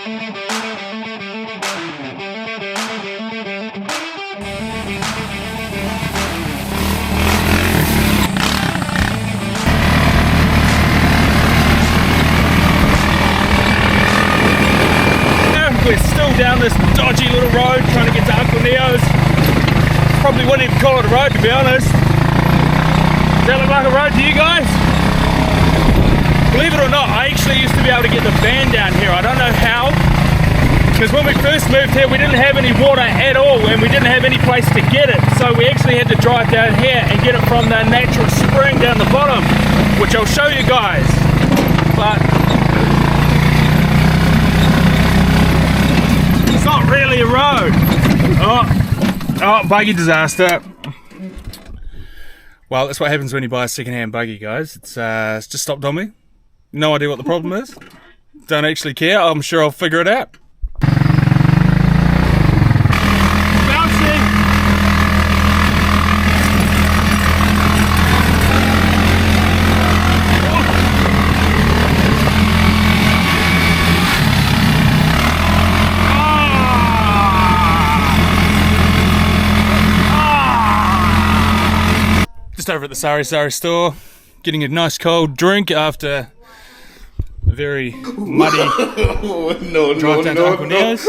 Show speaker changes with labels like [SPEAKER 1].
[SPEAKER 1] We're still down this dodgy little road trying to get to Uncle Neo's. Probably wouldn't even call it a road, to be honest. Does that look like a road to you guys? Believe it or not, I actually used to be able to get the van down here. I don't know how, because when we first moved here we didn't have any water at all and we didn't have any place to get it. So we actually had to drive down here and get it from the natural spring down the bottom, which I'll show you guys. But it's not really a road. Oh, buggy disaster. Well, that's what happens when you buy a second-hand buggy, guys. It's just stopped on me. No idea what the problem is. Don't actually care. I'm sure I'll figure it out. Bouncing. Just over at the Sari store, getting a nice cold drink after a very muddy drive down to Uncle Neo's.